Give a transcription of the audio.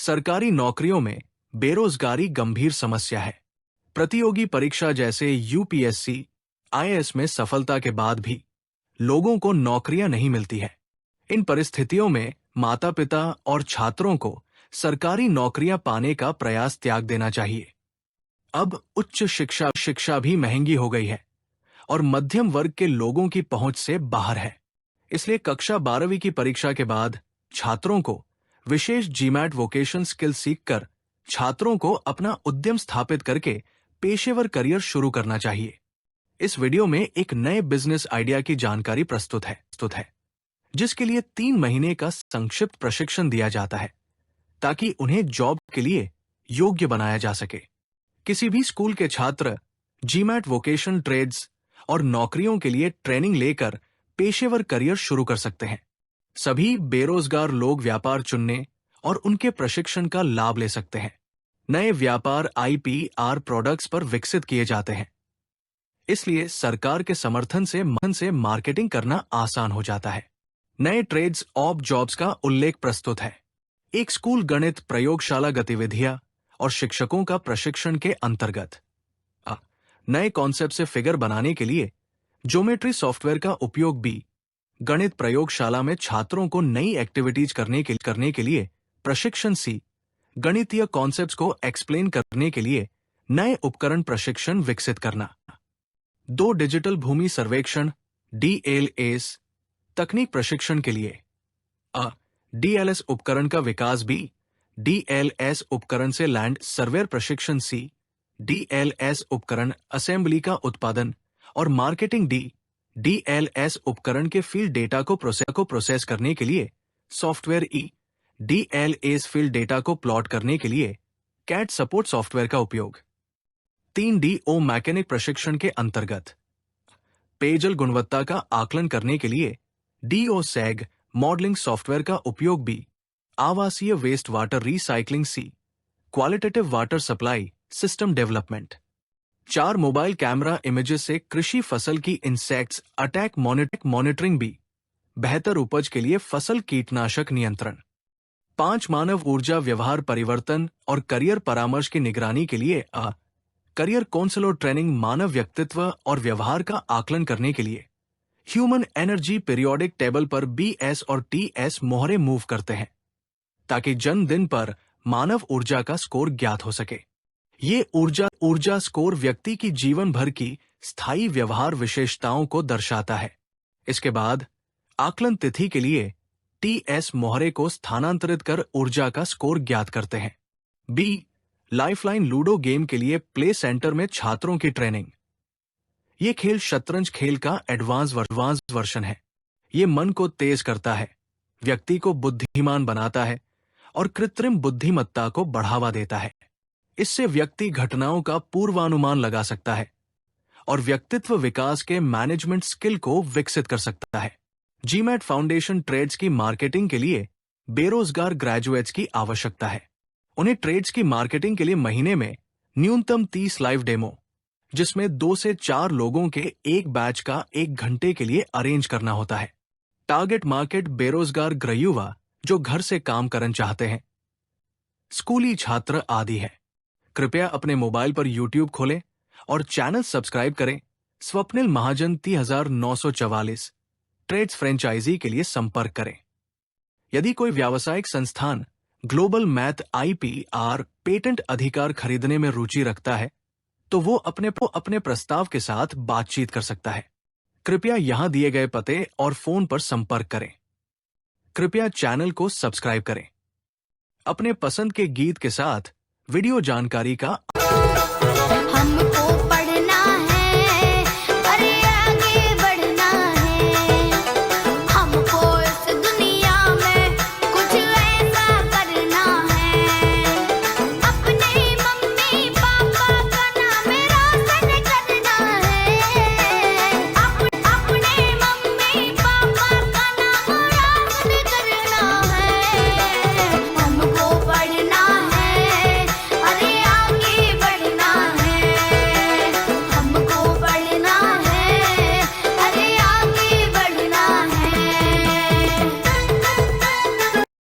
सरकारी नौकरियों में बेरोजगारी गंभीर समस्या है। प्रतियोगी परीक्षा जैसे यूपीएससी, आईएएस में सफलता के बाद भी लोगों को नौकरियां नहीं मिलती है। इन परिस्थितियों में माता-पिता और छात्रों को सरकारी नौकरियां पाने का प्रयास त्याग देना चाहिए। अब उच्च शिक्षा भी महंगी हो गई है और मध्यम वर्ग के लोगों की पहुंच से बाहर है। इसलिए कक्षा 12वीं की परीक्षा के बाद छात्रों को विशेष जीमैट वोकेशन स्किल सीखकर छात्रों को अपना उद्यम स्थापित करके पेशेवर करियर शुरू करना चाहिए। इस वीडियो में एक नए बिजनेस आइडिया की जानकारी प्रस्तुत है, जिसके लिए 3 महीने का संक्षिप्त प्रशिक्षण दिया जाता है ताकि उन्हें जॉब के लिए योग्य बनाया जा सके। किसी भी स्कूल के छात्र जीमैट वोकेशन ट्रेड्स और नौकरियों के लिए ट्रेनिंग लेकर पेशेवर करियर शुरू कर सकते हैं। सभी बेरोजगार लोग व्यापार चुनने और उनके प्रशिक्षण का लाभ ले सकते हैं। नए व्यापार आईपीआर प्रोडक्ट्स पर विकसित किए जाते हैं, इसलिए सरकार के समर्थन से मार्केटिंग करना आसान हो जाता है। नए ट्रेड्स ऑफ जॉब्स का उल्लेख प्रस्तुत है। एक स्कूल गणित प्रयोगशाला गतिविधियां और शिक्षकों का प्रशिक्षण के अंतर्गत नए कॉन्सेप्ट से फिगर बनाने के लिए ज्योमेट्री सॉफ्टवेयर का उपयोग भी, गणित प्रयोगशाला में छात्रों को नई एक्टिविटीज करने के लिए प्रशिक्षण सी, गणितीय कॉन्सेप्ट्स को एक्सप्लेन करने के लिए नए उपकरण प्रशिक्षण विकसित करना। 2 डिजिटल भूमि सर्वेक्षण डीएलएस तकनीक प्रशिक्षण के लिए डीएलएस उपकरण का विकास बी, डीएलएस उपकरण से लैंड सर्वेयर प्रशिक्षण सी, डीएलएस उपकरण असेंबली का उत्पादन और मार्केटिंग डी, डीएलएस उपकरण के फील्ड डेटा को प्रोसेस करने के लिए सॉफ्टवेयर ई, डीएलएस फील्ड डेटा को प्लॉट करने के लिए कैट सपोर्ट सॉफ्टवेयर का उपयोग। 3DO मैकेनिक प्रशिक्षण के अंतर्गत पेयजल गुणवत्ता का आकलन करने के लिए DOSEG मॉडलिंग सॉफ्टवेयर का उपयोग भी, आवासीय वेस्ट वाटर रिसाइकलिंग सी, qualitative water supply system development. 4 mobile camera images से कृषि फसल की इंसेक्ट्स अटैक मॉनिटरिंग भी, बेहतर उपज के लिए फसल कीटनाशक नियंत्रण। 5 मानव ऊर्जा व्यवहार परिवर्तन और करियर परामर्श की निगरानी के लिए करियर काउंसलर ट्रेनिंग, मानव व्यक्तित्व और व्यवहार का आकलन करने के लिए ह्यूमन एनर्जी पीरियोडिक टेबल पर BS और TS मोहरे मूव करते हैं ताकि जन्मदिन पर मानव ऊर्जा का स्कोर ज्ञात हो सके। ये ऊर्जा स्कोर व्यक्ति की जीवन भर की स्थायी व्यवहार विशेषताओं को दर्शाता है। इसके बाद आकलन तिथि के लिए TS मोहरे को स्थानांतरित कर ऊर्जा का स्कोर ज्ञात करते हैं। B लाइफलाइन लूडो गेम के लिए प्ले सेंटर में छात्रों की ट्रेनिंग। ये खेल शतरंज खेल का एडवांस वर्जन है। ये मन को तेज करता है, व्यक्ति को बुद्धिमान बनाता है और कृत्रिम बुद्धिमत्ता को बढ़ावा देता है। इससे व्यक्ति घटनाओं का पूर्वानुमान लगा सकता है और व्यक्तित्व विकास के मैनेजमेंट स्किल को विकसित कर सकता है। जीमैट फाउंडेशन ट्रेड्स की मार्केटिंग के लिए बेरोजगार ग्रेजुएट्स की आवश्यकता है। उन्हें ट्रेड्स की मार्केटिंग के लिए महीने में न्यूनतम 30 लाइव डेमो, जिसमें 2 से 4 लोगों के एक बैच का 1 घंटे के लिए अरेंज करना होता है। टारगेट मार्केट बेरोजगार गृहयुवा जो घर से काम करना चाहते हैं, स्कूली छात्र आदि है। कृपया अपने मोबाइल पर YouTube खोलें और चैनल सब्सक्राइब करें। स्वप्निल महाजन 3944 ट्रेड्स फ्रेंचाइजी के लिए संपर्क करें। यदि कोई व्यावसायिक संस्थान ग्लोबल मैथ IPR पेटेंट अधिकार खरीदने में रुचि रखता है तो वो अपने प्रस्ताव के साथ बातचीत कर सकता है। कृपया यहां दिए गए पते और फोन पर संपर्क करें। कृपया चैनल को सब्सक्राइब करें। अपने पसंद के गीत के साथ वीडियो जानकारी का